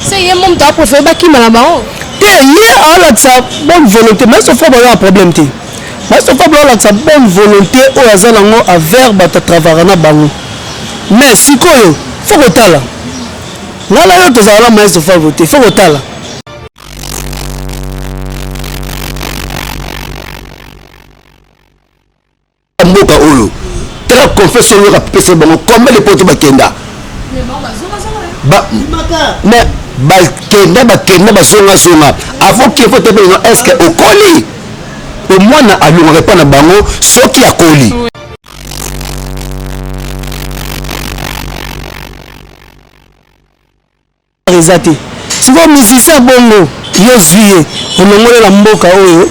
C'est un moment tu as préféré qui m'a là-bas. Ça bonne volonté, mais sauf pas un problème. Mais sauf pas sa bonne volonté au hasard à verbe à travailler na bango. Mais si quoi, faut que t'as là. Là là tu as la mais sauf pas voter, faut que t'as là. Mboka oyo. Très confession le rappeler bon comme les potes bakenda. Mais bakenda basonga songa avant qu'il faut te dire est-ce que au colis au moins na alunga pas na bango soki ya colis rezate si vous musicien bongo yo juillet on la mboka oyo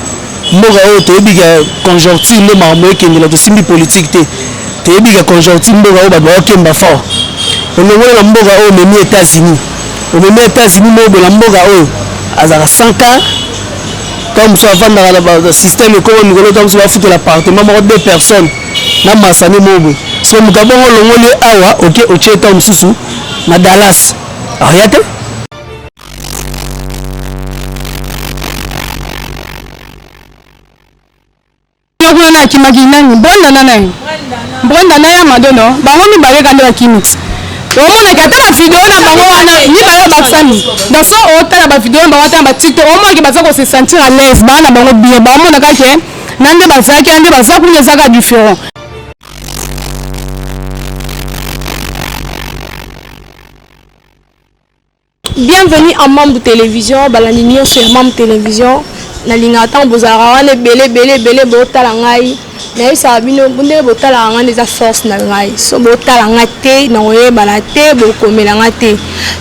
to ebika conjoncture le marmo ekengela to simbi politique te ebika conjoncture mboka oyo ba okemba fort on la mboka oyo memi États-Unis au même États-Unis de la mboka oyo azara 100 cas comme ça avant dans le système économique comme ça foutre l'appartement de 2 personnes na masani mobo so mukabo longole awa OK ocheta mususu na Dallas ariate na kimakinani Brenda na ya madono bango mi bare kande kimix omona kata ba video na bango wana ni bare basani dans so otala ba video na bango ta ba TikTok omona ke baza ko se sentir à l'aise ba na bango bien ba mona ka ke nande bazaki ande baza kunya zaka différent. Bienvenue en Mambo Télévision, balanini sur Mambo Télévision. Na lingata bozara wana belé botala ngai na isa bino bunde botala nga des force na ngai so botala nga te na oyeba na te bokomela nga te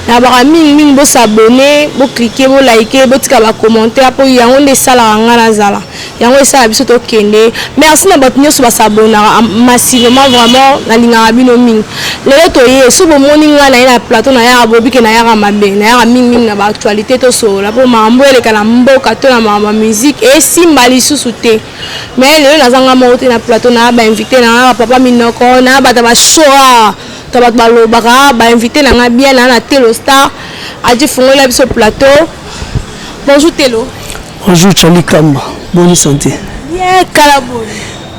na ba mingi bo s'abonner bo cliquer bo liker bo tika ba commenter po yango nde sala nga na zala yango isa biso to kende merci na bato nyoso ba s'abonner massivement vraiment na lingata bino mingi lelo to ye so bo moni nga na plateau na ya bobike na ya mabe na ya mingi na ba actualité to so la po mambo ele kana mboka to na mama musique et simbali susute mais lelo nazanga monter na plateau na ba invité na papa minoko na ba ta ba showa to ba balobaka ba invité na nga bien na Telo Star aji fongola biso plateau. Bonjour Telo. Bonjour Charlie Kamba, bonne santé. Bien kalabo.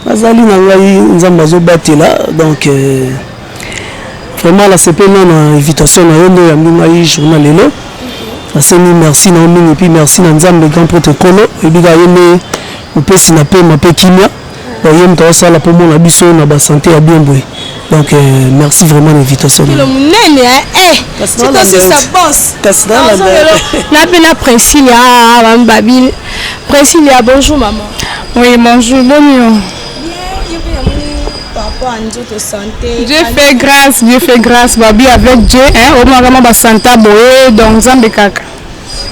Bazali na ngai nzamba zo batela donc vraiment la CP na invitation na yondo ya mingai journal lelo. Aseni merci na mingi et puis merci na nzambe grand protocole et biga yene upesi na pe mape kimia yem to sala pour mon abiso na ba santé ya bien boy. Donc merci vraiment l'invitation. Le munene c'est aussi sa boss. Na pena Priscilla babil. Priscilla bonjour maman. Oui bonjour bonjour. Dieu fait grâce, babi avec Dieu, hein, au moins ba santa boé donc Zambé kaka.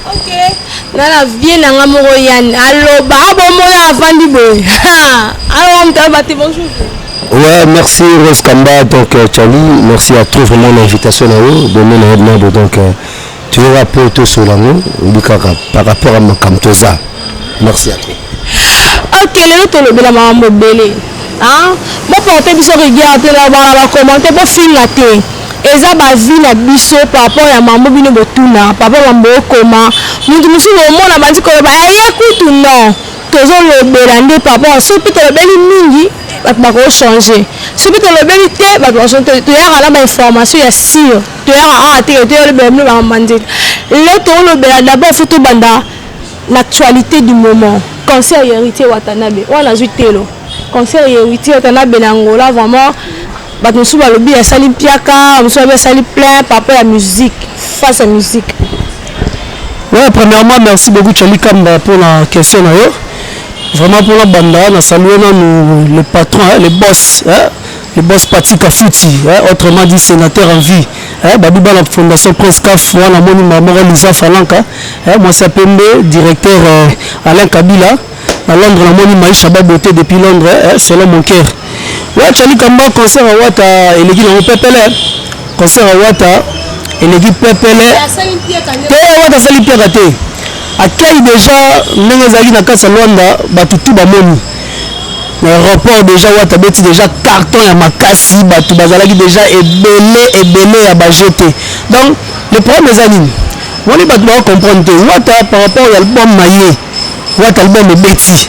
OK. Nana bien na moko yan. Allo ba bomona avandi boy. Alors on t'a battu bonjour. Ouais, merci Rose Kamba, donc Charlie, merci à toi vraiment l'invitation à vous, de mon donc tu veux rappeler tout sur l'anneau, par rapport à mon Kamtoza. Merci à toi. OK, le to le la maman belé. Hein? Moi porter biso regarder là voilà commenter pour finir te. Eza ba vie na biso par rapport à maman bino botuna, papa mambo koma. Mundu musu no mona bandi ko ba écoute non. Tozo le belande papa so pito le beli mingi ba ko changer. So pito le beli te ba ko changer. Tu ya la ba information ya sûr. Tu ya te le beli ba mandi. Le to le belande d'abord faut tout banda l'actualité du moment. Conseil héritier Watanabe. On a Telo. Conseil héritier Watanabe na Angola vraiment bato musu ba lobi ya sali piaka, musu ba sali plein par rapport à la musique, face à la musique. Ouais, premièrement merci beaucoup Charlie Kamba pour la question là. Vraiment pour la bande, on a salué nous le patron, le boss Pati Kafuti, autrement dit sénateur en vie. Babiba la fondation Prince Kaf, moi la moni maman Lisa Falanka, moi c'est Pembe, directeur Alain Kabila. À Londres, la moni Maïcha Baboté depuis Londres, selon mon cœur. Ouais, Charlie Kamba, concert à Wata, et l'équipe de Pepele. Concert à Wata, et l'équipe Pepele. Wata Sali Piakate. Accueille déjà, Nengazali na Kasa Luanda, Batutu Bamoni. l'aéroport déjà wata beti déjà carton ya makasi bato bazalaki déjà ebele ya bajete. Donc le problème est nini woni bato ba comprendre te wata par rapport à l'album maye wata album ebeti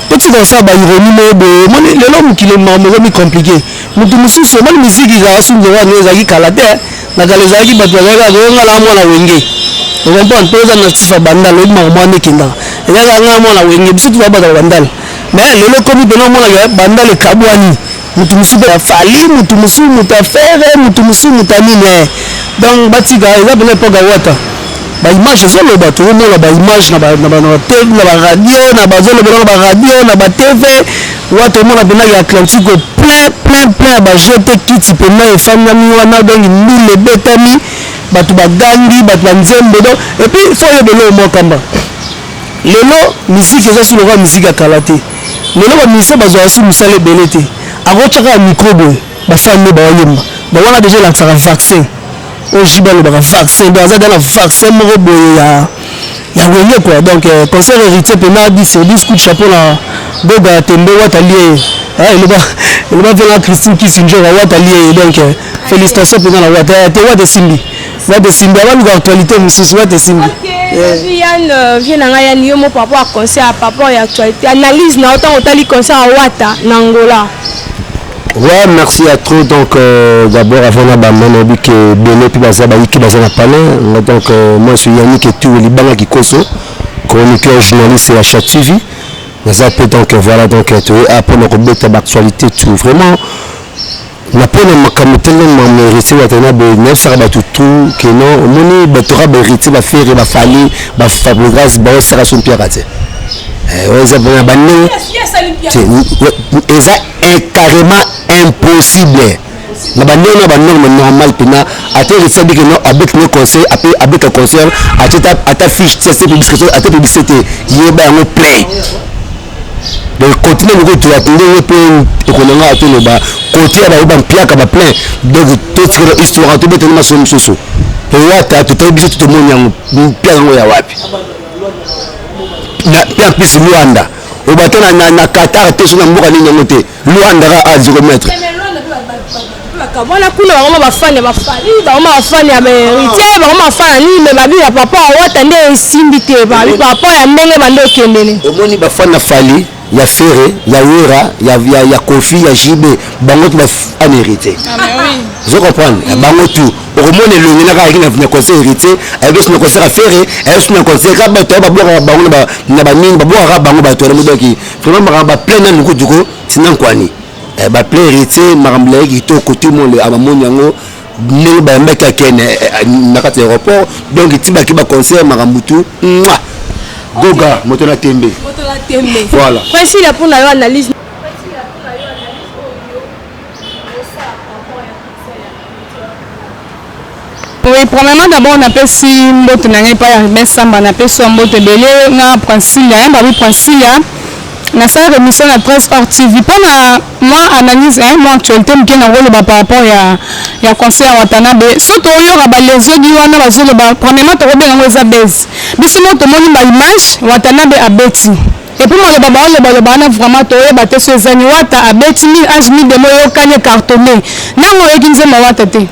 petit comme ça ba ironie mo moni lelo mukile mo mi compliqué mutu mususu moni musique za sunzo wa neza ki kalate na kaleza ki bato bazalaka zonga la mwana wenge on comprend toza na sifa bandal lo ma mwana kinda eza nga mwana wenge bisu tu ba bandal mais lelo komi beno mwana ya bandal kabwani mutu mususu ya fali mutu mususu mutafere mutu mususu mutanine donc batika eza bele poga wata ba image zolo bato mona ba image na ba TV na ba radio na ba zolo ba radio na ba TV wata mona bena ya Atlantique plein ba jete kiti pena e fanga mi wana donc mille betami bato ba gangi bato ba nzembo donc et puis faut y belo mo kamba lelo musique eza sur le musique ya kalate lelo ba musicien bazwa su musale belete akochaka micro boy ba femme ba yemba ba wana déjà la vaccin au jibalo ba vaccin ba za dans la vaccin mo boy ya wenge quoi donc concert héritier pena dit c'est coup de chapeau la boga tembe watalié il va venir Christine Kissinger wata lié donc félicitations pour la wata te wata simbi avant l'actualité mususu wata simbi Yann vient na ya niyo mo papa concert papa ya actualité analyse na autant otali concert wata na Angola. Ouais, merci à trop. Donc, d'abord, avant la banane, que Béné, puis Bazaba, qui Bazana Palin. Donc, moi, je suis Yannick et tout, Liban qui Koso, chroniqueur journaliste à Chat TV. Donc, voilà, donc, après, on a l'actualité, tout. Vraiment, la peine, comme tellement mérité, on a des 9 sarabatu tout, que non, on a des mérité, va faire, va fallir, va fabriquer, va faire son pierre à terre. C'est carrément impossible. La banane normal pina a été récemment que non avec le conseil avec le concert à ta fiche c'est publicité à ta publicité il est bien plein. Donc continuer le retour à tenir le plein et qu'on a atteint le bas côté à la piaque à plein donc toute histoire tout est tellement soso et là tu as obligé tout le monde en plein ya wapi na bien plus Luanda au bateau na Qatar te sur mboka ni nyote Luanda à 0 mètres. Voilà kuna bama bafanya bama bafanya ya héritier bama bafanya ni me babi ya papa wata nde simbi te babi papa ya ndenge bando kendene omoni bafana fali ya Ferré ya Wera ya Kofi ya Jibe bango ba en héritier je comprends bango tout omoni le na ka kina conseil héritier avec son conseil à Ferré et son conseil ka ba to ba boka bango na ba nini ba boka bango ba to le modoki vraiment ba plein na lukuduko sinan kwani ba plein héritier maramble qui to côté mon le amamoni yango ne ba mbeka kene na kati aéroport donc tiba ki ba conseil marambutu goga moto na tembe voilà voici la pour la analyse. Oui, premièrement d'abord on appelle si mbote n'angé pas ya mesamba na peso mbote belé na Prancilia babi Prancilia na ça remission la presse hors TV pendant moi analyse moi actualité mke na rôle par rapport ya concert Watanabe surtout yo ba les autres wana bazolo ba premièrement to robe ngo za base biso mo to moni ba image Watanabe abeti et puis moi le bana vraiment to ba te so zani wata abeti mi age mi de mo yo kanye cartonné nango ekinze ma wata te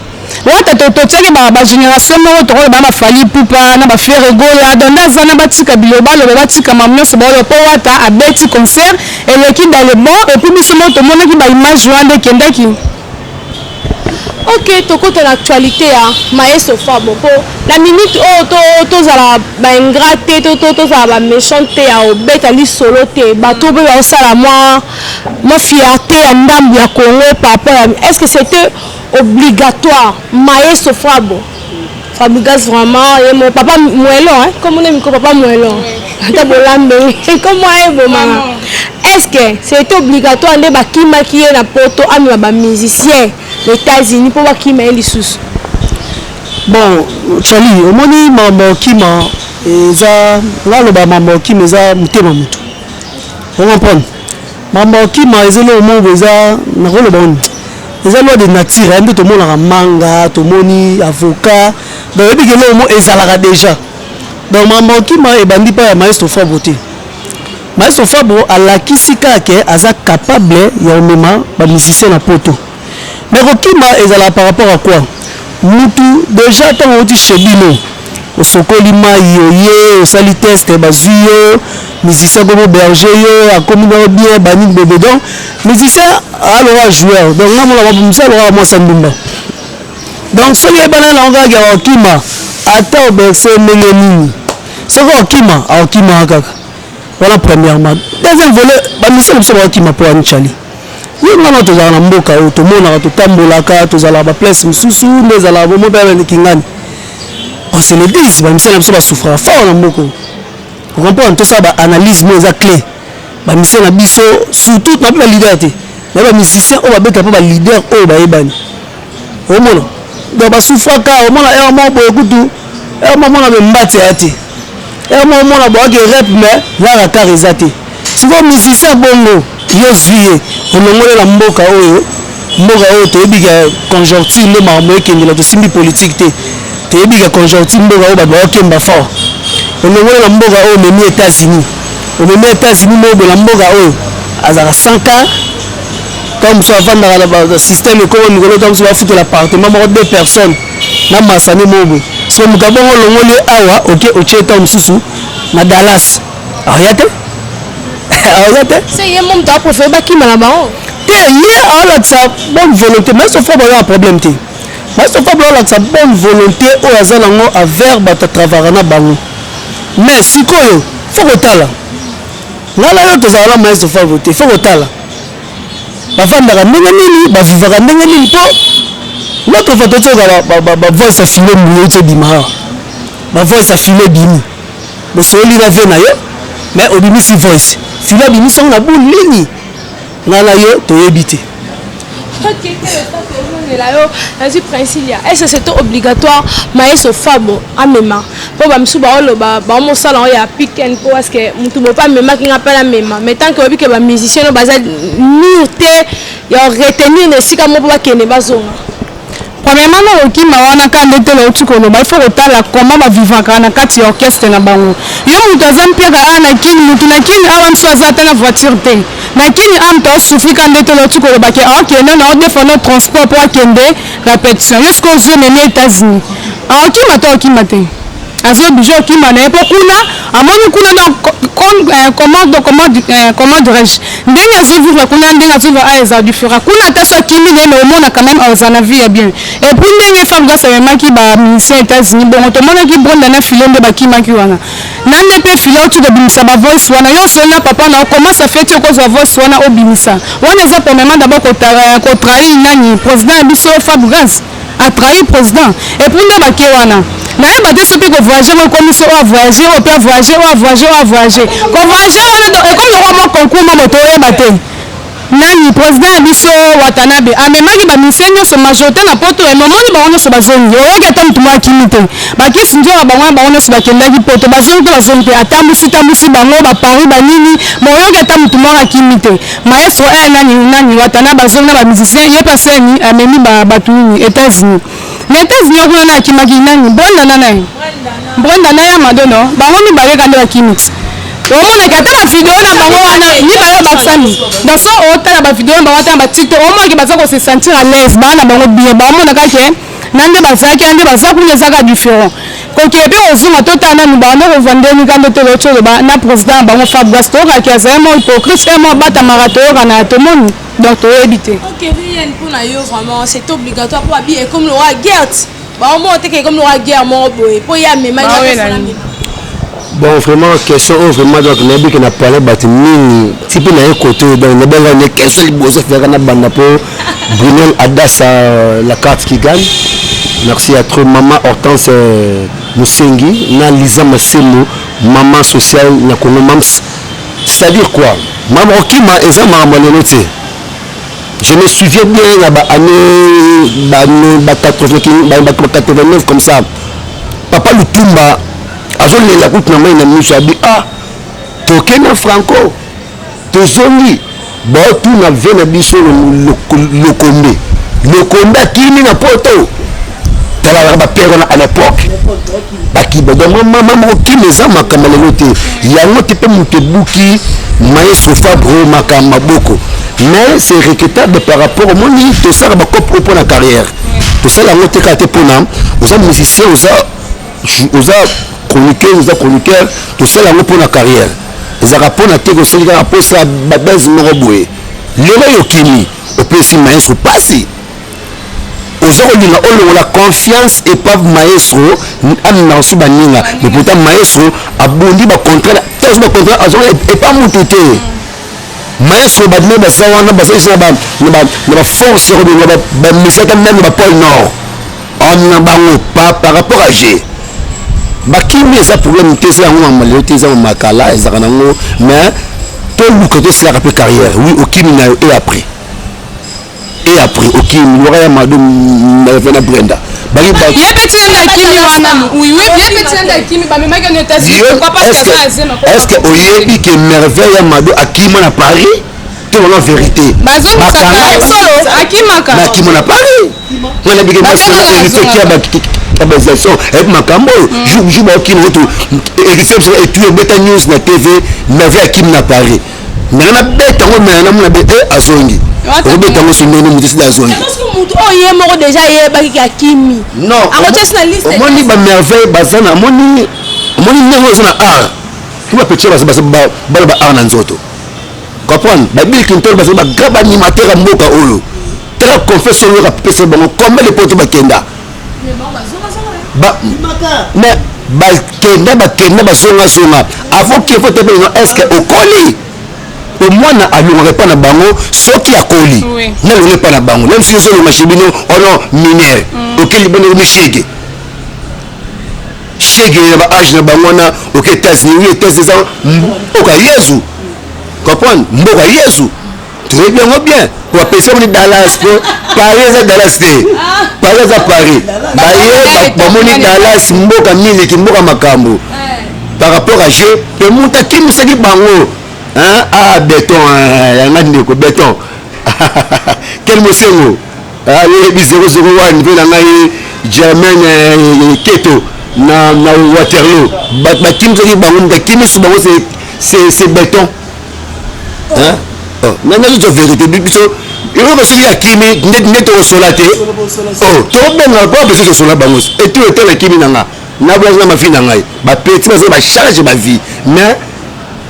wata to tseke ba génération mo to ba fali pupa na ba faire gola donda zana batika biloba le batika mamno so ba po wata abeti concert et le qui dans le bon et puis biso mo to mona ki ba image wande kendaki. Ok, toko ton actualité maestro Fabo po la minute to za ba ingrate to za ba méchante ya obeta li solo te ba to be ba sala moi fierté ya ndambu ya Congo papa est-ce que c'était obligatoire maestro Fabo Gaz vraiment et mon papa Mouelo comme on aime papa Mouelo ta bolambe comme moi bon maman est-ce que c'était obligatoire de ba kima qui est na poto ami ba musicien les États-Unis pour voir qui m'a les sous. Bon, Charlie, au moni maman qui m'a eza là le maman qui m'a za mutema mutu. On comprend. Maman qui m'a ezelo au monde eza na rôle bon. Eza loi de nature, un peu tout le monde a manga, tout le monde avocat. Donc et puis que là au monde ezalaka déjà. Donc maman qui m'a ebandi pas maestro Faboté. Maestro Fabro alakisi kaka aza capable ya omema ba musicien na poto. Mais kokima ezala par rapport à quoi? Mutu déjà tant on dit chez bino. Au sokoli mai oye, au sali test bazui yo, musicien comme berger yo, a commis bien banik bébé donc musicien alors joueur. Donc là on va musicien alors moi sandumba. Donc ce qui est banal on va ga okima ata oberse meleni. C'est quoi okima? Okima kaka. Voilà premièrement. Deuxième volet, ba musicien c'est okima pour Anchali. Nous avons tous les mboka tout le monde a tout tambolaka tous la place mususu les ala bomo ba kingani. On se le dit, ba musicien na souffrir fort na mboko. Vous comprenez tout ça ba analyse mo za clé. Ba musicien na biso surtout na ba leader té. Na ba musicien o ba beta pa ba leader o ba ebani. O mona. Donc ba souffrir ka o mona e mo bo kutu. E mo mona be mbati ati. E mo mona bo ke rap mais la la carizate. Si vous musicien bongo yo zuye onongole la mboka oyo toyebika conjoncture nde makambo ekendela tosimbi politique te toyebika conjoncture mboka oyo bato baokemba fort onongole la mboka oyo omemi États-Unis mobela mboka oyo azala 100 ans comme mosu avandaka na système ekoma mikolo ta mosu bafutela appartement moko 2 personnes na masani moboye soki moka bongo olongoli awa oke otie ta mosusu na Dallas aoya te. C'est un monde qui a préféré qui m'a là-bas. Ça bonne volonté, mais ce faut avoir un problème. Mais ce faut avoir sa bonne volonté au hasard à vers bata travailler na bango. Mais si quoi faut retala. Là là tu as la mais ce faut voter, faut retala. Ba vanda ndenge nini, ba vivra ndenge nini po. Notre photo ba voice affilée mouille bima. Ba voice affilée bimi. Mais so li la vie na yo, mais obimi si voice. Fila bimisa on a bon ligne ngala yo toyebite. OK, c'est principe. Est-ce que c'est obligatoire maestro Fabro amema po ba msuba oloba ba mo sala ya pick and po parce que mutu bo pas mema ki ngapela mema mais tant que obi ke ba musicien no baza murte ya retenir ne sika mo ba kene bazonga. Premièrement, on qui m'a wana quand on était là au Tchikolo, il faut retarder comment va vivre quand on a 4 orchestres na bango. Yo mutazam pia ana kini mutu na kini awan soazata na voiture te. Na kini am to souffrir quand on était là au Tchikolo ba ke OK non on défend transport pour kende répétition jusqu'aux États-Unis. Alors qui m'a to qui m'a te. Azo bijo qui m'a ne pokuna amoni kuna na comment dirais-je ndenge si vivre kuna ndenge vivre à eza différent kuna taso kimi ne au monde quand même aux na vie bien et puis ndenge femme doit se maki ba ministère États-Unis bon to mona ki bonda na filonde ba kimaki wana nande pe filo tu ko bimisa ba voice wana yo sona papa na comment ça fait tu ko voice wana obimisa wana eza premièrement d'abord ko trahi nani président biso Fabregas a trahi président et puis ndeba ke wana na ba te sopi ko voyager mo commission a voyager o pe voyager ko voyager et comme le roi concours mo moto e baté nani président biso Watanabe amemaki ba misenyo so majorité na poto e momoni ba wono so bazongi o ga tam tuma kimite ba kisi ndio ba wono so bakendaki poto bazongi atambusi bango ba Paris ba nini mo yo ga tam tuma kimite maestro nani Watanabe bazongi na ba musicien ye passé ni amemi ba batuni États-Unis les États-Unis kuna na kimaki nani Brenda na ya madono ba wono ba ga ndo kimite omona kata ba video na bango wana ni ba basani dans so otala ba video na bango ata ba TikTok omona ki baza ko se sentir à l'aise ba na bango bien ba mona ka ke nande bazaki ande bazaku ezaka différent ko ke pe ozunga totana ni ba ndo ko vandeni kando to locho ba na président bango Fabregas to ka ke za mo hypocrite mo bata marato kana to moni donc to éviter. OK, rien pour na yo vraiment c'est obligatoire pour habiller comme le roi Gert. Ba on monte que comme le roi Gert mo boy pour ya me mania bon vraiment question vraiment donc nabi que na parler bati nini type na côté donc na benga ne question liboso faire na banda pour Brunel Adassa la carte qui gagne. Merci à trop maman Hortense Musengi na Lisa Masemo maman sociale na kono mams. C'est-à-dire quoi maman okima eza maman noté. Je me souviens bien là année 89 comme ça. Papa Lutumba azoli la coupe na main na miso abi tokena franco tozongi ba tout na vena biso le kombe kini na poto tala ba père à l'époque ba ki ba maman kini za makamala lote yango te pe mutebuki maestro Fabro Makamaboko. Mais c'est regrettable par rapport au monde, tout ça, pour la carrière. Tout ça, la montée pour nous, vous êtes musicien, vous êtes chroniqueur, tout ça, la pour la carrière. Ils ont rapport à tes aussi, ils ont rapport à Babez Moroboué. L'heure Yokini, au PC maestro passé. Vous avez la confiance et pas maestro, mais pourtant maestro a bondi le contrat, et pas mon tété. Maestro badme basawana basisa ba force ba misaka même ba pôle nord on na bango pas par rapport à G bakimi ça problème tese yango mamaleo tese makala ezaka nango mais tout le côté c'est la carrière oui okimi na et après okimi lora ya madu na Brenda bali ba yebeti enda kimi wana oui yebeti enda kimi ba memaka ne tasi pourquoi pas que ça azema est-ce que oyebi que merveille ya madu akima na Paris tout la vérité bazo solo akimaka na akima na Paris on a bien passé hérité qui a batisation avec makambo je ba okimi tout réception et tu beta news na TV merveille akima na Paris na beta ngo na mona beta azongi robeta ngo sinene mutisi da azongi oye moko déjà yebaki ka kimi non liste omoni ba merveille bazana omoni nyango zana art kiba petit ba art na nzoto comprendre ba Bill Clinton ba grave animateur mboka oyo très confesseur yo ka pesa bango comme les potes ba kenda mais ba kenda ba songa avant qu'il faut te est-ce que au colis au moins na alongaka pas na bango soki akoli na longe pas na bango même si so le machibino ono minere okeli bono mishige shege ba âge na bango na ok États-Unis États-Unis oka Yesu comprendre mboka Yesu très bien pour appeler on Dallas Paris Dallas Paris à Paris ba moni Dallas mboka mili ki mboka makambo par rapport à G le monta ki musaki bango ah béton yanga béton quel mosengo les 001 pe na ngai Germain Keto na Waterloo ba kimsaki bango bakimisi bango c'est béton hein oh nana je vérité biso il va se dire kimi net au solate oh to benga pas besoin de sola bango et tout était la kimi nanga na blanc ma fille nanga ba petit ba charge ma vie mais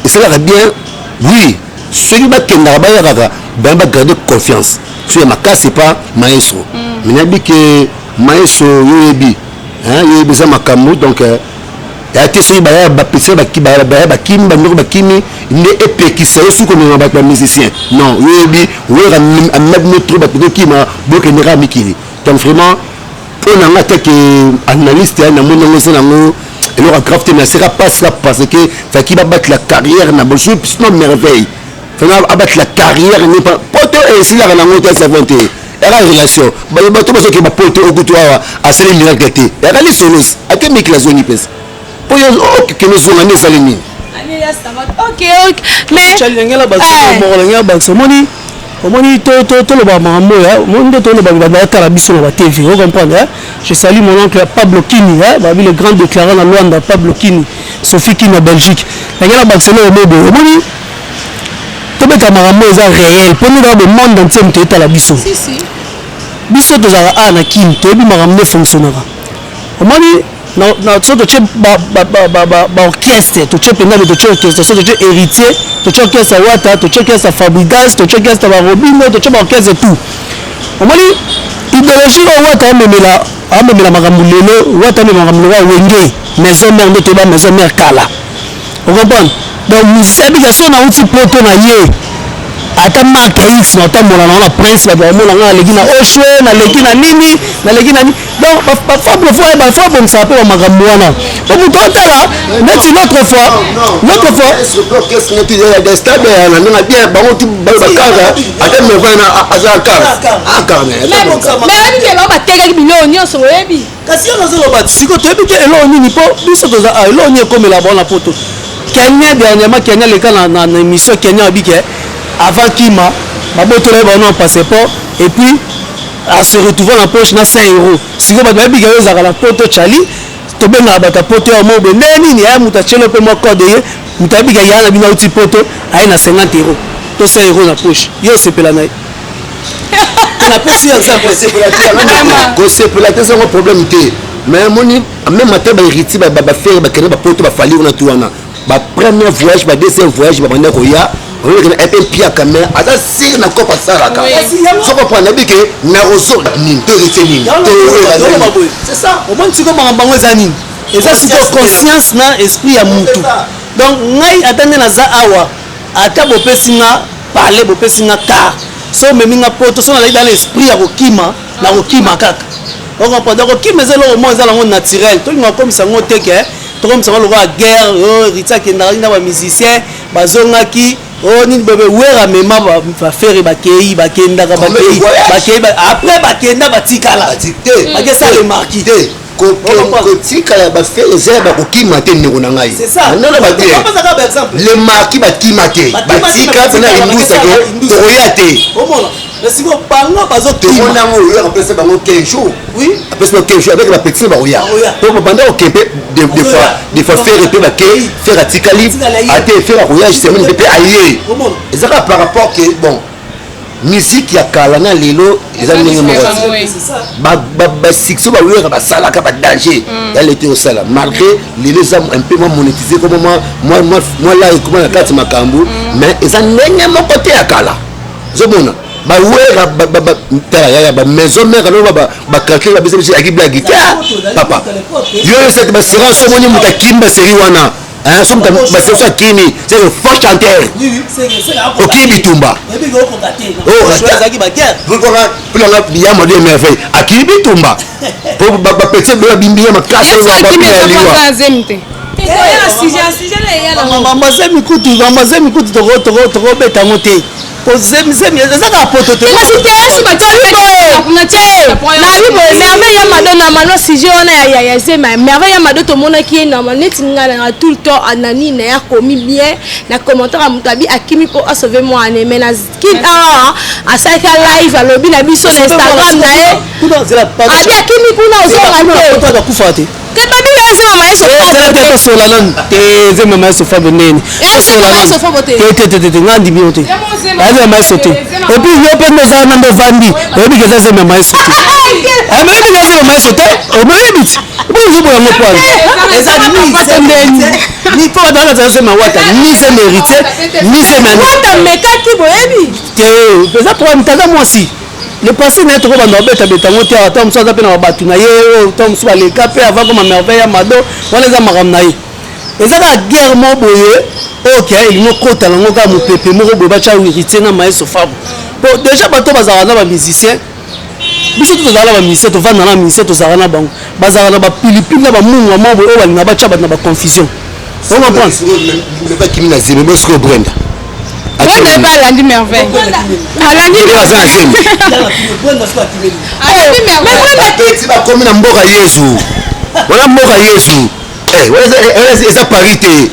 c'est là bien oui celui qui kenda ba yaka ba garder confiance sur ma cas c'est pas maestro mais nabi que maestro yebi hein yebi ça makamu donc ya te sey ba petit ba kimi ba ndoko ba kimi ne epekisa yo suko na ba musicien non yebi wera même trop ba petit ma boke ne ramikili donc vraiment pour na ngata que analyste na monongo c'est nango et le grave ne sera pas ça parce que ça qui va battre la carrière na bon sinon merveille ça va battre la carrière n'est pas poto et si la nango ta savante et la relation ba bato ba soki ba poto okutoa a sele miracle té et la solos a te mik la zone pes pour yo que nous sommes en salini ok mais chalengela ba so mo ba so omoni to le ba mambo ya monde to le ba kala biso na TV vous comprenez je salue mon oncle Pablo Kini ba le grand déclarant na Luanda Pablo Kini Sophie Kini na Belgique ngela ba solo mobo omoni to beta mambo za réel pour nous dans le monde entier to etala biso si biso to za na Kini to bi mambo fonctionnera omoni na so to che ba orchestre to che penale to che orchestre so to che héritier to che orchestre wata to che orchestre Fabrigas to che orchestre ba Robino to che ba orchestre tout omoni idéologie wata amemela makambo lelo wata amemela makambo wa wenge maison mère nde to ba maison mère kala on comprend donc musicien na uti poto na ye ata marque X na tambola na prince ba mona nga leki na oshwe na leki na nini donc ba fable fois bon ça peut makambo wana donc muto tala neti l'autre fois qu'est-ce que tu dis des stades na bien ba oti ba kanga ata me va na azaka mais que là ba tega millions nyonso yebi kasi on zo ba siko to yebi ke elo nini po biso to za elo ni comme la bonne poto Kenya dernièrement Kenya le kana na émission Kenya bike avant Kima baboto là ba non passeport et puis à se retrouver en poche na 5 €. Si vous avez bien la poto Chali tobenga bata poto ya mobe nini ya muta chelo pe mo code ye muta bika yana bina uti poto aye na 50 €. To 100 € na poche. Yo sepela na. Na pesi ya ça sepela te sans problème té. Mais moni même matin ba héritier ba faire ba kene ba poto ba fali on tuana. Ba premier voyage ba deuxième voyage ba banda ko ya. On est un peu pire quand même. Ada sir na ko passer la carte. So ko prendre bike na rozo ni to reteni. C'est ça. Au moins tu ko ba bango ezani. Eza siko conscience na esprit ya mutu. Donc ngai atande na za awa. Ata bopesi nga parler bopesi nga car. So meminga poto so na dans l'esprit ya kokima na kokima kaka. On comprend donc kokima ezelo au moins ezala ngo naturel. To linga comme ça ngo teke. To comme ça ngo la guerre, oh ritsa kenda na ba musicien bazongaki oh ni bébé wera mema ba faire ba kei ba kenda ka ba kei après ba kenda ba tikala tikte ba ça le marquis kotika ba faire ezeba kokima te ndeko na ngai c'est ça non ba dire le marquis ba kima te ba tika pena imbusa to toya te omona mais si vous parlez bazo kima on a mo yo après ça bango 15 jours oui après ça 15 jours avec la petite ba oya donc pendant que des fois faire et ba kei faire atikali ate faire voyage semaine pe aye ezaka par rapport que bon musique ya kala na lelo ezali ndenge moko ba succès ba wera ba sala ka ba danger ya l'été au sala malgré lelo ça un peu moins monétisé comme moi là comment la carte makambu mais ezali ndenge moko te ya kala zobona ba wera ba maison mère no ba calculer ba bise ya giblagi papa yo c'est ba sera so moni mutakimba seri wana hein somme ta ba c'est ça kimi c'est le fort chanteur oui c'est OK bitumba et puis go kokaté oh azaki ba guerre vous connaissez pour la bien mode merveille aki bitumba pour ba petit ba bimbia makasa ba mamazemi kutu toko beta ngote pozemi ezaka poto te merveille ya mado na mano sujet wana ya zema merveille ya mado tomonaki ye na neti ngana tout le temps anani na ya komi bien na commentaire ya moto abi akimi po asauver moi ane mais na kin asalaka live alobi na biso na Instagram na ye abi akimi kuna ozonga te kebabi na yese mama yeso fa sola non te ze mama yeso fa benene sola yeso fa bote te ngandi bi ote aze mama yeso te et puis yo pe ndoza na ndo vandi obi ke ze mama yeso te mais obi ke ze mama yeso te o me bit bo zo bo yango kwa eza ni po dans la ze mama wata ni se mérité ni se nani wata mekaki boyebi te pesa pour mtaza moi aussi le passé n'est trop banda beta ngote ata muso aza pe na batu na ye to muso baleka pe avant comme merveille ya mado wana za makam na ye ezaka guerre mo boye OK il kota nango ka mopepe moko boye bacha héritier na maïs fabo bon déjà bato bazala na ba musicien biso tozala ba musicien to vanda na musicien tozala na bango bazala na ba pilipili na ba munga mo boye o balinga bacha na ba confusion on comprend le pas qui mina zeme bosko Brenda on n'est pas Alandi merveille. Alandi merveille. Tu vas comme une mboka Yesu. Voilà mboka Yesu. Eh, voilà c'est parité.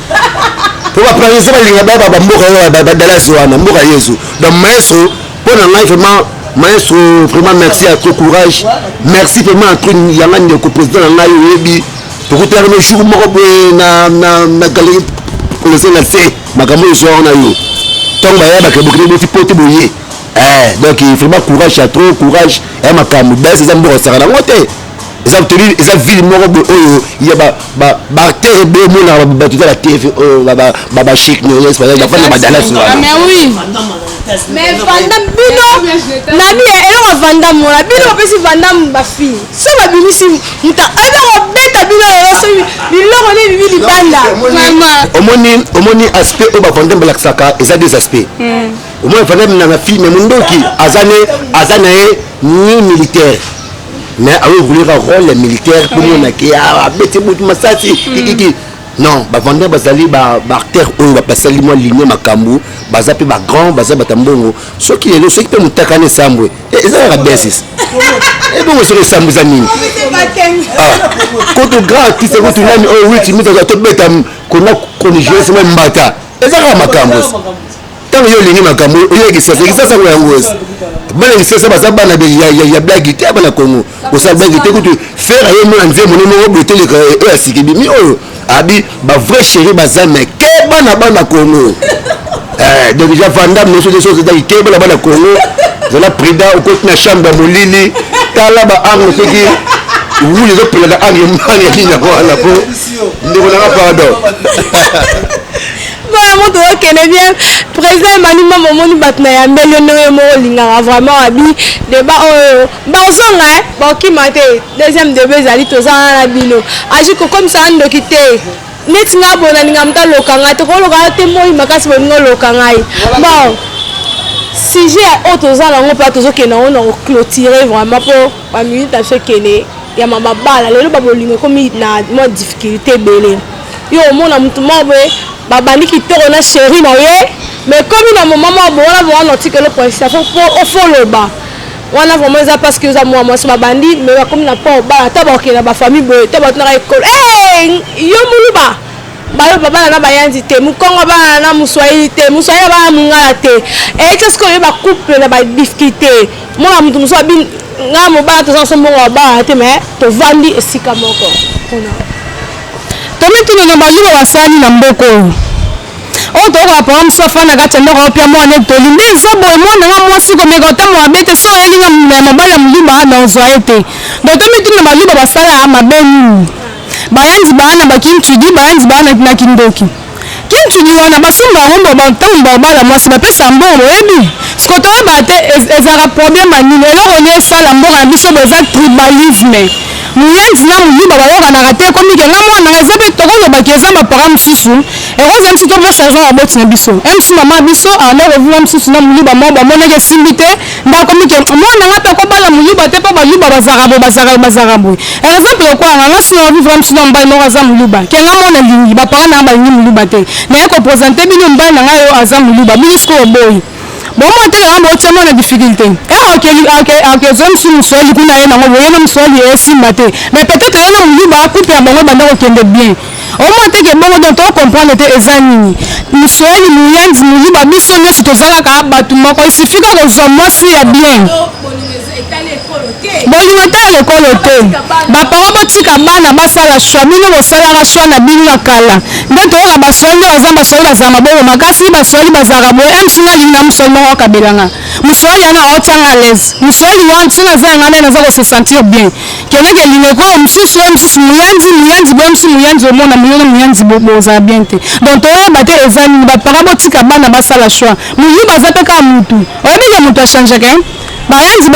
Pour prendre ça les baba mboka badala soana mboka Yesu. Donc maestro pour la life vraiment maestro vraiment merci à ton courage. Merci vraiment à ton yanga ndeko président na ngai yebi. Pour que tu aies le jour moko na galerie pour le CNC. Makambo yo na yo. Donc bah y'a que pote boyer donc il faut courage à trop courage et ma cam baisse les amours ça la montée ils ont obtenu ils ont vu mon robot il y a ba terre de mon ba tout la TV ba chic nous c'est pas la fin de madala mais oui mais Vandam bino nani elo Vandam la bino pesi Vandam ba fille so ba bimisi muta aba beta bino so biloko ni bibi banda omoni aspect au ba Vandam black saka ils a des aspects au moins Vandam na fille mais mundoki azana ni militaire mais a voulu un rôle militaire pour nous qui a bête bout masasi non ba Vandam bazali ba terre ou ba pasali moi ligne makambu bazapi ba grand bazaba tambongo ceux qui les ceux qui peut mutakane sambwe et ça va baisser et bon c'est les sambwe zanini quand grand qui se retrouve là oh oui tu mets dans ta bête qu'on a connu c'est même mbata et ça va makambu tant yo lingi makambo yo kisasa ça yango bana kisasa baza bana ya blague te bana Congo osala blague te kutu faire yo mo anze mo no bote le asikibi mi oyo abi ba vrai chéri baza mais ke bana Congo donc déjà Vandam nous des choses dans ke bana Congo zala prida au côté na chambre molili tala ba arme ce qui vous les autres la arme ya linya wala po ndeko na pardon voilà moto okene bien président Manima momoni batna ya millionnaire mo lingara vraiment abi débat ba osonga ba okimate deuxième débat zali tozana na bino ajiko comme ça ndo kité netinga bona ninga mta lokanga to ko lokanga te moi makasi bo ngo lokanga bon sujet otozala ngo pa tozokena on clôturer vraiment pour ba minute à ce kene ya mama bala lelo ba bolingo comme na mo difficulté belé yo mona mutu mabwe babandi kitoko na chéri na ye mais comme na moment bona bona article le point ça faut le bas wana vraiment ça parce que za moi ma bandi mais comme na pas ba ta ba na ba famille boy ta ba na école yo muluba ba baba na bayanzi te mukongo ba na muswahili te muswahili ba mungala te qu'est-ce que ba couple na ba difficulté moi mutu muswa bin nga mo ba to so mo ba te mais to vandi esika moko tomituni na baluba basani na mboko oyo tokoka pa msofa na kati ndoko pia mwana toli nde nzabo mwana nga mwasi komeka otamu abete so elinga na mobala muluba na ozwa ete donc tomituni na baluba basala mabeni bayanzi bana bakintudi bayanzi bana na kindoki kintudi wana basumba ngombo bantango babala mwasi bapesa mbongo oyebi sikotoyeba te ezalaka problème anini eloko ni esala mboka na biso boza tribalisme muyenzi na muluba bayokanaka te komike nga mwana eza mpe tokozobaki eza mapara mosusu ekoza mosusu tobochange na boti na biso msu mama biso anakovula mosusu na muluba mo bamonaki esimbi te ndakomike mwana nga mpe akobala muluba te mpo baluba bazaka boye exemple okwanga nga sina ovivra mosusu na mobali moko aza muluba ke nga mwana lingi bapara nanga balingi muluba te naye kopresente bino mobali na ngai oyo aza muluba bino sikoyo oboyi bon te la moitié na difficulté ok zone sur muswali kuna yena ngo yena muswali esimba te mais peut-être yena muluba coupe ya bango banda ko kende bien au moins te ke bongo donc to comprendre te ezanini muswali muyanzi muluba biso nyonso tozala ka batu moko suffit que zo mwasi ya bien bolingo etala lekolo te bapara botika bana basala shwa bino bosalaka shwa na bino ya kala nde toyoka baswali nde baza baswali bazala maboko makasi baswali bazalaka boye msina linga muswali moko akabelanga muswali yana aotianga à l'aise muswali wana ntina aza yanga nde naza kose sentir bien keleke elingo oyo mosusu oyo mosusu muyanzi boye mosusu muyanzi omona muyanzi bozala bien te donc toyeba te eza nini bapara botika bana basala shwa muyuba aza mpe kaka mutu oyebike mutu achangeake bayanzi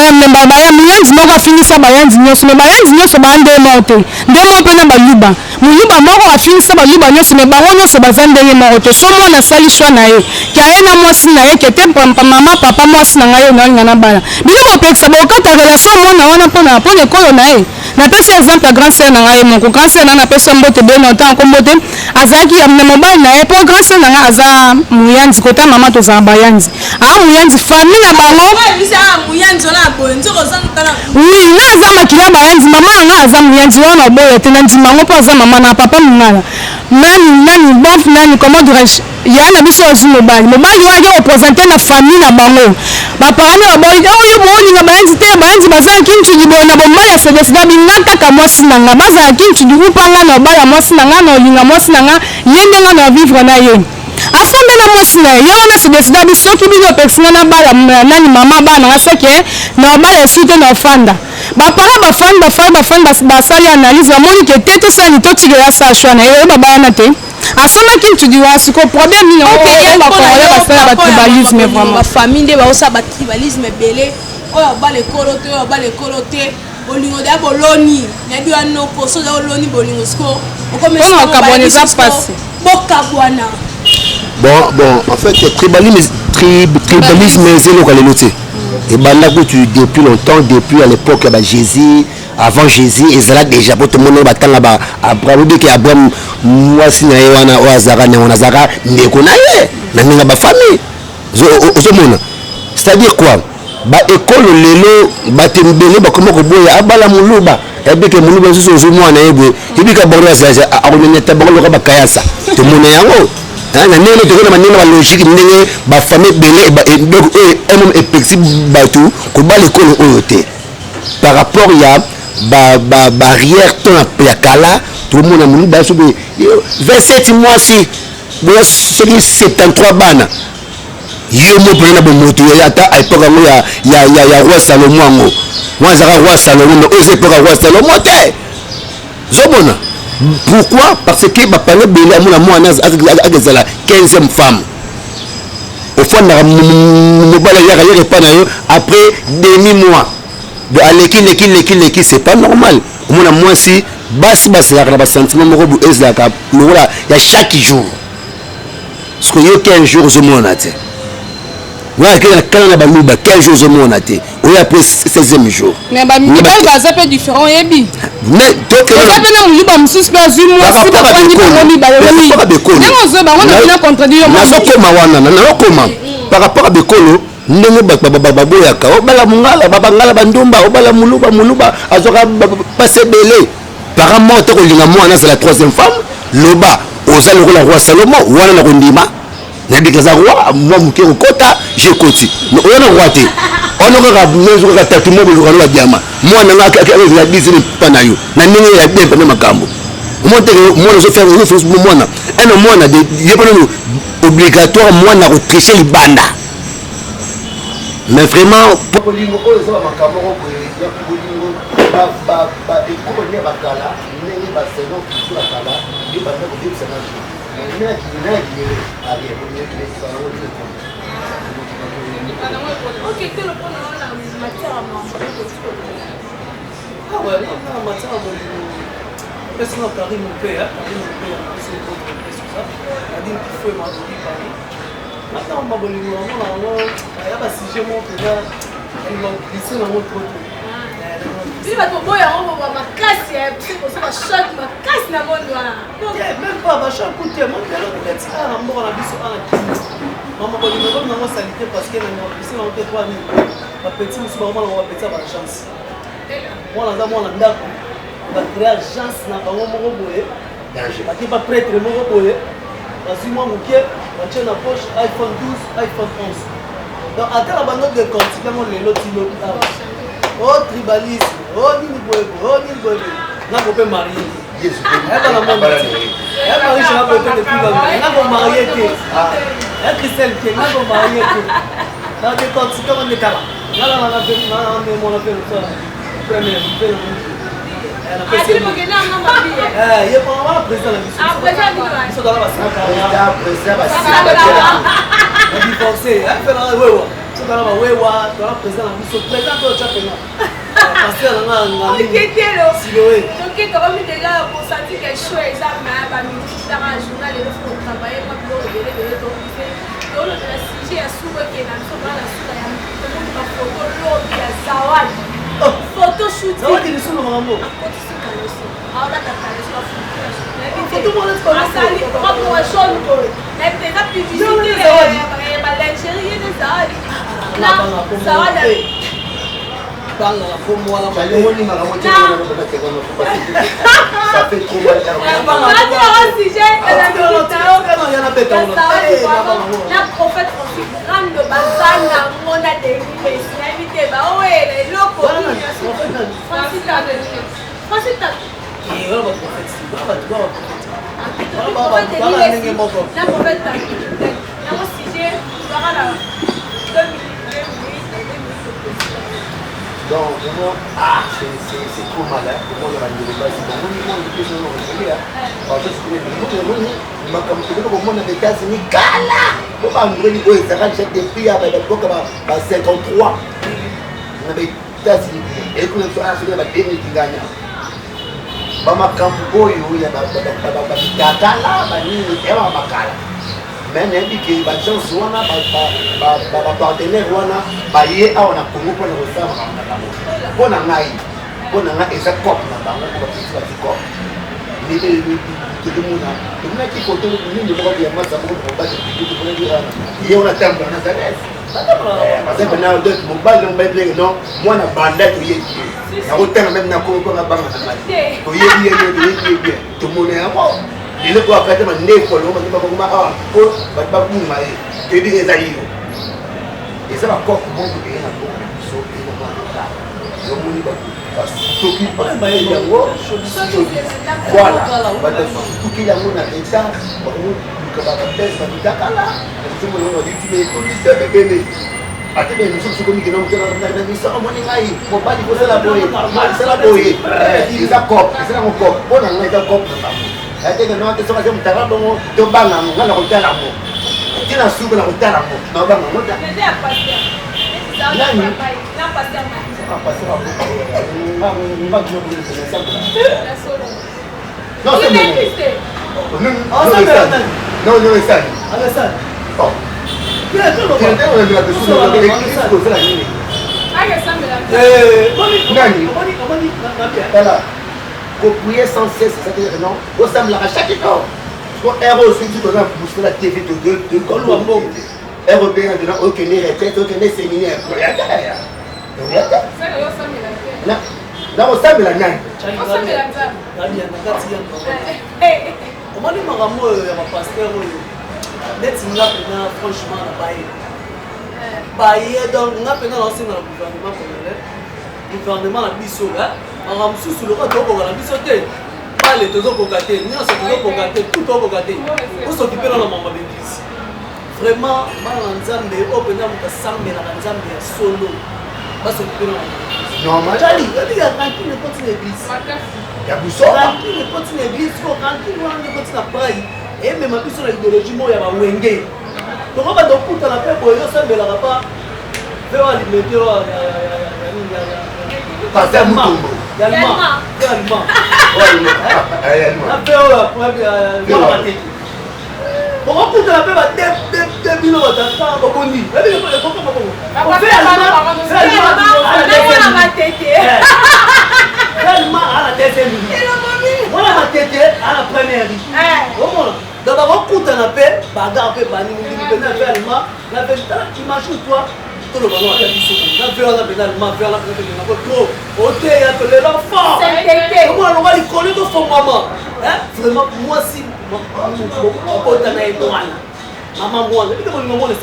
muyanzi moko afinisa bayanzi nyonso me bayanzi nyonso baya ndenge moko te nde moko mpe na baluba muluba moko afinisa baluba nyonso me bango nyonso baza ndenge moko te so mwana asali shwa na ye ke aye na mwasi na ye ke te mama papa mwasi na ngai oyo nalinga na bala bino bopekisa bokata relation mwana wana mpona ekolo na ye napesi exemple ya grand sœur na ngai moko grand sœur na napesi mbote bene otanga kombo te azalaki na mobali na ye mpo grand sœur na ngai aza muyanzi kota mama tozala bayanzi muyanzi famille na bango oui nga aza makila bayanzi mama na ngai aza muyanzi wana oboya te na ndima yango mpo aza mama na papa mingala nani bof nani comment dirais-je ya na biso ozi mobali oyo ake représente na famille na bango baparani baboli oyo boolinga bayanzi te bayanzi bazala kintudi boye na bomali ya sedesida binga kaka mwasi na nga bazala kintudi upanga na obala mwasi na nga na olinga mwasi na nga ye ndenga na vivre na ye afambe na mwasi na ye wana sedesida bi soki bino opekisinga na bala nani mama bana nga seke na obala esu te na ofanda bapara bafandi basali analyse bamoni ke te tosali totikela sa shwa na ye oyo babayana te asomaki ntudi wa siko problème nini bakongole basala batribalisme vraiment bafamille nde baosala batribalisme ebele oyo obala ekolo te oyo obala ekolo te bolingo deya boloni nayebi wana poso oza oloni bolingo siko okomesabwana eza mpasi bokabwana bon en fait tribalisme ezeloka lelo te ebanda kutu depuis longtemps depuis à l'époque ya Jésus avant Jésus ezala déjà po tomona batanga Abraham beke Abraham mwasi na ye wana oyo azaka na wana azaka ndeko na ye na ndenge bafamille ozomona c'est-à-dire quoi baekolo lelo bato mbele bakoma koboya abala muluba ebike muluba mosusu ozwi mwana ye boye ebika bango akonyenyeta bango loka bakayasa tomona yango na ndenge tokona mandenge ba logique ndenge ba famille belé donc même epexi batu ko ba l'école oyo te par rapport ya ba barrière ton ya kala tout le monde a moni ba so 27 mois si bola soki 73 bana yo mo pena bo moto ya ata époque ngo ya roi Salomon ngo moi zara roi Salomon mais ose époque roi Salomon te zobona pourquoi parce que ba parler belé amona moi azala 15e femme au fond na mobala ya pas na yo après demi mois de aleki c'est pas normal omona moi si basi baselaka na basentiment moko bo ezalaka lokola ya chaque jour parce que yo 15 jours ozomona te wana kala na baluba 15 jours ozomona te oyo après 16e jour mais bamibali baza mpe différent oyebi mais oza mpe na moluba mosusu mpe azwi mwasi bafandi bango mibale ndenge ozwi bango na contradire nazokoma wana nazokoma par rapport a bekolo ndenge baboyaka obala mongala babangala bandumba obala moluba azoka pase belé par mort te kolinga mwana c'est la 3e femme loba oza lokola roi Salomon wana na kondima na bikaza roi moi muke kokota je koti mais wana roi te ono kaka mezo kaka tatu mo buluka lo diama mwana ngaka ya bizini pana yo na ndenge ya bemba na makambo monte mwana zo faire mwana eno mwana de yepano obligatoire mwana ko tricher libanda mais vraiment polingo oyo ça va makambo ko ya polingo ba eko ne bakala ndenge ba saison sur la kala ni ba ko dire ça na qui allez pour mieux que ça OK que le prendre la matière à manger ah ouais non matière à manger parce que Karim mon père c'est ça a dit qu'il faut manger Paris maintenant on va bolingo on a sujet mon père il va glisser dans mon trop si bato boya on va makasi c'est pour ça choc makasi na monde wana même pas ba choc côté mon père on est ça na mboko na biso ana maman bolingo na mo salité parce que na biso na te 3000 ba petit musu ba mona ba petit ba chance mwana za mwana ndako ba créer agence na bango moko boye danger ba ki ba prêtre moko boye bazui moi moke batie na poche iPhone 12 iPhone 11 donc ata la bande de compte vraiment lelo tilo oh tribalisme oh nini boye na ko pe marié Jésus eba na monde eba riche na ko te depuis là na ko marié te ah Christelle ke na ko marié te na de compte comme on est là na mon appel ça premier Asi mokena ngamba biye. Ye pa wala président la mission. Président bino. So dans la basaka. Président basaka. On divorcé, fait la wewa. So dans la wewa, dans la président la mission. Président to chapena. Pasteur na nga. Oketelo. Siloé. Donc tu as mis déjà pour sentir quelque chose ça mais ba ministre dans un journal et faut travailler pas pour les donc le sujet à souba qui est dans la souba ya. Donc la photo lobby ya zawadi. Photo shoot. Zawadi ni solo mambo. Ahora tout le monde est connu. Pas pour un show nous. Mais peut-être la publicité bah l'ingérie de ça. Là, ça va d'aller. Banga la pomme wala ça fait trop mal la prophète grande de bazana mon a des invité ba ouais les locaux Francis et voilà votre prophète la prophète la mon sujet voilà donc vraiment c'est trop mal pour moi le débat c'est bon on dit que non parce que nous makambo ko mona les États-Unis kala ko ba ngoni ko ezaka chaque depuis ya ba ko ba 53 na ba États-Unis et ko so asile ba demi kinganya ba makambo oyo ya ba kala ba ni eba makala mais n'importe qui va chance wana ba partenaire wana ba ye awa na Congo pour le faire pour na ngai eza cop na bango ko ba cop ni tout le monde na ki ko to ni ni ko ya masa ko ba ki ko ni ya ye ona tamba na ça parce que na deux mon bal no mbele non moi na banda to ye na ko tanga même na ko na banga na mali to ye bien tout le monde est mort il est pour après de manier pour l'homme qui va comme ah pour pas pour moi que dit les aïeux et ça va encore comment que rien à pour so et comment là le monde va s'occuper pas mais il y a voilà va tout qu'il y a mon état pour nous que va faire ça dit là c'est mon nom dit tu es commissaire bébé ate be musu suko mi kena mutela na ni sa mo ni ngai mo ba di ko sala boye sala boye isa kop isa mo kop bona ngai ta kop na mo ate ke no ate so ka se mutara bongo to banga mo ngala ko tala mo kina suko na ko tala mo na banga mo ta nani na pasteur ma pasteur ma ma ko ko se sa no se no no no sa oh copier sans cesse, c'est-à-dire non, on semble à chaque temps. Pour héros, si tu dois booster la TV de Colombo, européen de la aucune retraite, aucun séminaire. Là, on semble la naine. Comment les maramos et pasteur net nga pena franchement na baye donc nga pena lancer dans le gouvernement congolais gouvernement na biso ga ngam susu lo ka toko la biso te pas les tozo kokaté ni on se tozo kokaté tout to kokaté on s'occuper dans la mama d'église vraiment bana nzambe o pena muka sambe na nzambe ya solo ba s'occuper dans normal jali il y a tranquille continue l'église ya buso tranquille continue l'église ko tranquille on continue à prier et même à plus sur l'idéologie moi ya ba wenge donc on va donc tout à la paix pour yo sembela pas faire alimenter passer mutombo yalma na peo pourquoi tout à la paix va des bino batata bokondi et bien on fait tellement à la deuxième moi la tête à la première vie donc avant tout à la paix bagarre fait bani ni na faire allemand na fait imagine toi tout le ballon à biso na faire la pénalement faire la pénalement trop OK il y a que l'enfant comment on va lui coller de son maman hein vraiment moi si pota na etoana mama moi et que mon maman le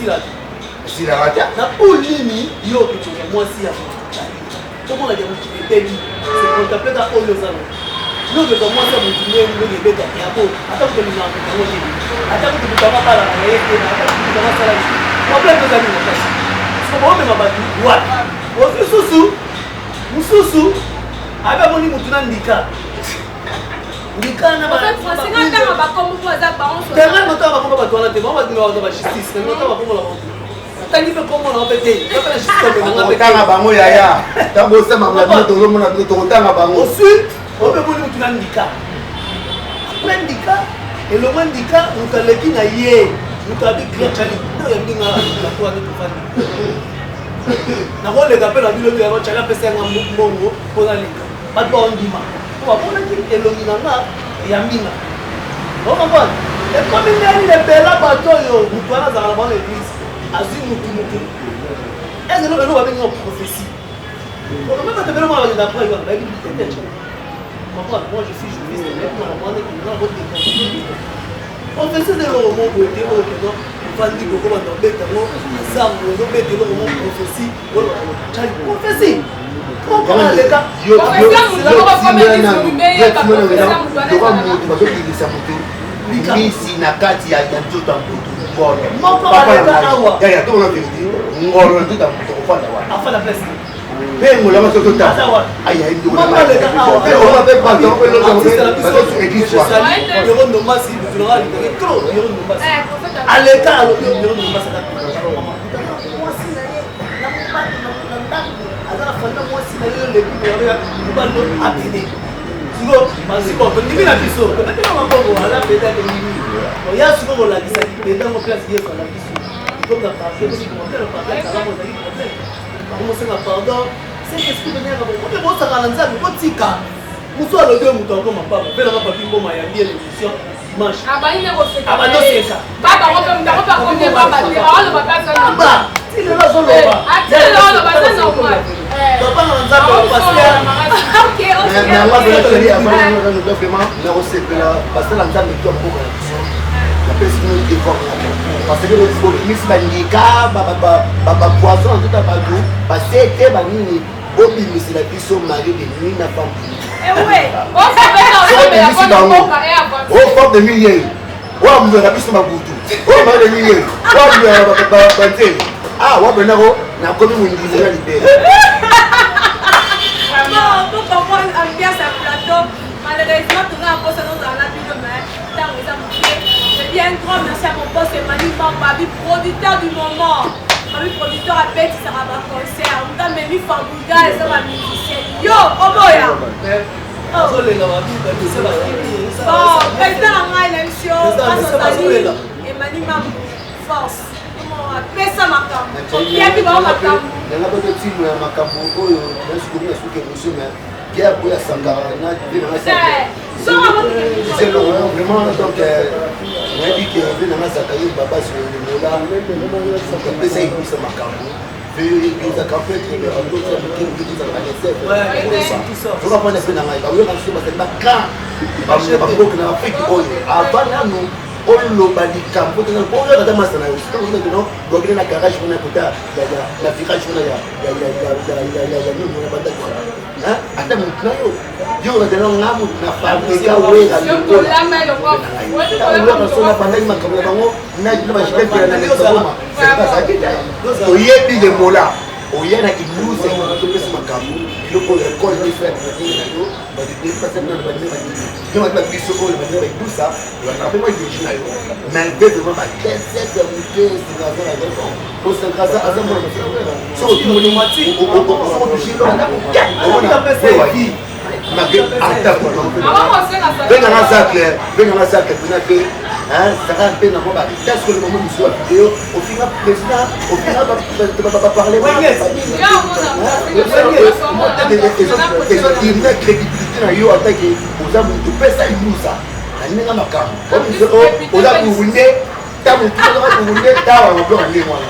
si la rata na polini yo que moi si comment la diable tu es c'est pour taper ta oyo zalo nous devons moi ça vous dire nous beta ya po attends que nous n'avons pas attends que tu vas pas la réalité attends que tu vas pas la problème de amis parce que moi même abatu what au susu aba moni mutuna ndika na ba français ngata ba comme vous za ba on so tellement ngata ba comme ba toana te ba dino ba justice ngata ba comme la tangi pe comme on appelle pas la justice comme on appelle tanga bango yaya tango sema mna to lo mona to tanga bango ensuite on peut moni mutuna ndika après ndika et le ndika utaleki na ye utabi clear chali no ya ndinga la kwa ni tufani na role ka pela bilo ya chala pesa nga mbongo pona lika bato ondima kwa pona ki elongi nanga ya mbinga on comprend et comme il y a une belle bato yo mutwana za la l'église azi mutu est-ce que nous va venir en prophétie on même pas te venir moi d'après il va dire peut-être moi je suis juriste mais pour la moindre qui n'a votre on fait ça de l'homme côté au non vandi ko ba ndo beta no zango no beta no mo prophétie prophétie comment les gars yo misi na kati ya nzoto mbutu ngolo papa ya to na vérité ngolo nzoto mbutu ofanda wa afala place pengo la maso tota aya ndio na on va faire pas donc le nom église quoi yoro ndo masi tunanga ni trop yoro ndo masi aleka alo yoro ndo masi azala fanda mwasi na yo le bibo ya bando apede siko masiko ndimi na biso ndimi na mabongo ala peda ke ndimi oya siko la kisa peda mo classe yeso la biso comme la partie de commentaire par là ça va vous dire problème comment c'est la pardon c'est qu'est-ce que venir avec on peut voir ça dans nzambe ko tika muso alo de muto ko mapapa pela ka papi ngoma ya bien émission dimanche abanye ko seka abado seka baba ko mta ko pa ko de baba te ala baba ça baba ti le la zolo ba ati le la baba ça no moi papa na nzambe pasteur ok mais moi je vais dire vraiment na osepela pasteur na nzambe to mboka na biso na pesi no effort parce que le focus bandika ba poisson tout à bateau parce que ba nini obimisela biso mari de nuit na femme forme de nuit wamuvela biso mabutu mari de nuit wamuvela banzeli wabenako nakomi mondisi na libere pour comprendre ambiance à plateau malheureusement tourner en poste dans la vie de mais dans les amoureux je dis un grand merci à mon boss Emmanuel Mambabi producteur du moment Mami producteur à Betty ça va concert on t'a même mis Fambouga et ça va musicien yo oboya bon président en main l'émission grâce aux amis Emmanuel Mambabi force pesa makambo okiaki bao makambo nanga poto ntimu ya makambo oyo nasukomi nasuki émission mais pierre boy asangaka na ve nanga vraiment donc nayebi ke ve nanga zaka ye baba solemola apesa ebisa makambo ezaka peut-être andotya mokemokezaka nesefoka pe na ngai bayoka biso basali bakran baboki na afrique oyo avant nano oloba likambo oyo ata masa na yo sikono bokile na garage mpona kota na virage mpona ya nini na bandaki wana ata motu na yo yo ozala nga motu na fabrika wera likola so na bandaki makambo na bango na bajipepela na lesoma oyebi lemola oya na iluse topesa makambo biloko oyo ekole diferent badingi na yo babiso oyo badinga baibusa ape moi ideji na yo mais ve vraiment batesete moke esingaza na raison osengaza aza mona so otushilondaomonaowavi benganga zakle pena pe saka mpe nango bateske le moment mosu ya video ofinga président ofinga baparlement ezodirina crédibilité na yo atake oza motu opesa ilusa na ndenge makambo oza burunde ta motu ozaka burunde tawa mabloko ndenge wana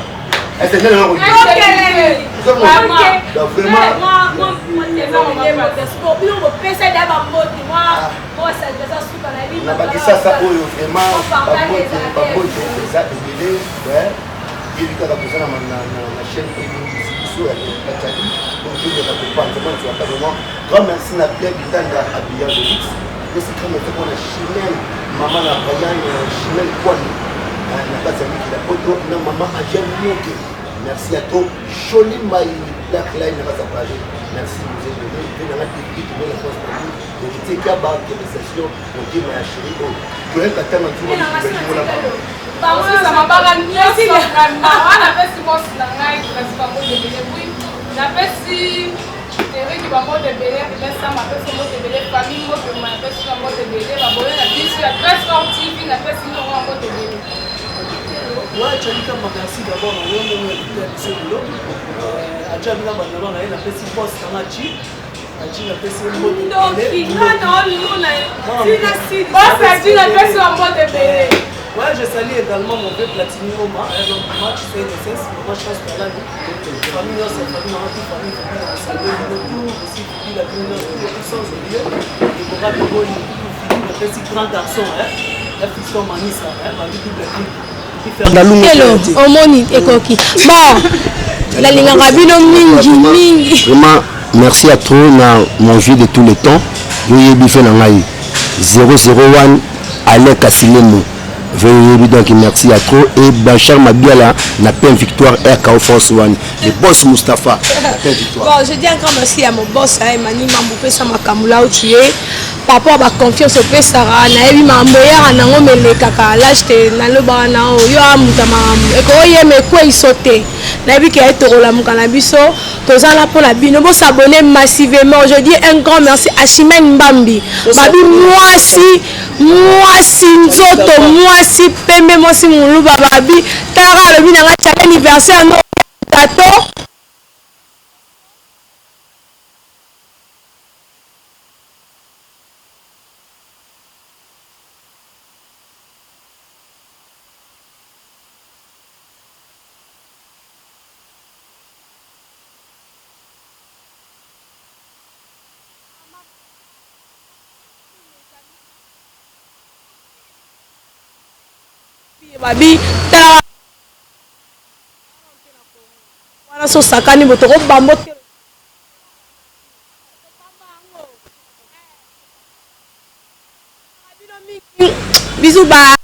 nabakisasa oyo vraiment babote eza ebele yebi kaka toza na chaîne biso ya batali otoyaka kopanza mwana tiwaka vraiment grand merci na bien bitanga abillard de luxe esi grand merci mpona chimel mama na bayan chimel kwani na kati ya mikila poto na mama angel moke merci à toi joli mai la clé na kati ya plage merci vous êtes venu mpe nanga technique mpe la force partout hérité kaba conversation odima ya chéri oyo toyeka ntanga napesi eriki bamoto ebele epesama apesi moto ebele famille mopema napesi na moto ebele baboye na biso ya très sportive napesi nongo ya moto ebele Ouais, tu as dit que merci d'abord, on a eu un petit boulot. Tu as dit que on a eu la petite poste dans la Jeep. Tu as fait ce mot de ouais, je salue également mon père Platini Oma, donc moi je fais une SS, moi je passe par là. Famille, c'est famille, tout aussi, la tout sans oublier. Et pour rappeler, il petit grand garçon, la fiston Manissa, ma vie double Hello, omoni ekoki. Bon, la lingaka bino mingi. Vraiment, merci à toi, mon jeu de tous les temps. Yo yebi fait na ngai 001 Alec Asilemo. Donc merci à toi et Bachar Mabiala n'a pas une victoire RKO Force One. Le boss Mustapha n'a pas une victoire. Bon, je dis encore merci à mon boss Emmanuel Mamboupé Samakamula où tu es. Par rapport à la confiance au Pessara, na ebi mamboya nango melekaka lâche na loba na yo amutama eko yeme ko isote. Na ebi ke etorola mukana biso, toza là pour la bino bo s'abonner massivement. Je dis un grand merci à Chimène Mbambi. Babi moi si nzoto moi si pembe moi si muluba babi tara le bina ngata anniversaire no tato babi tala wana so sakani boto ko bambo bisous ba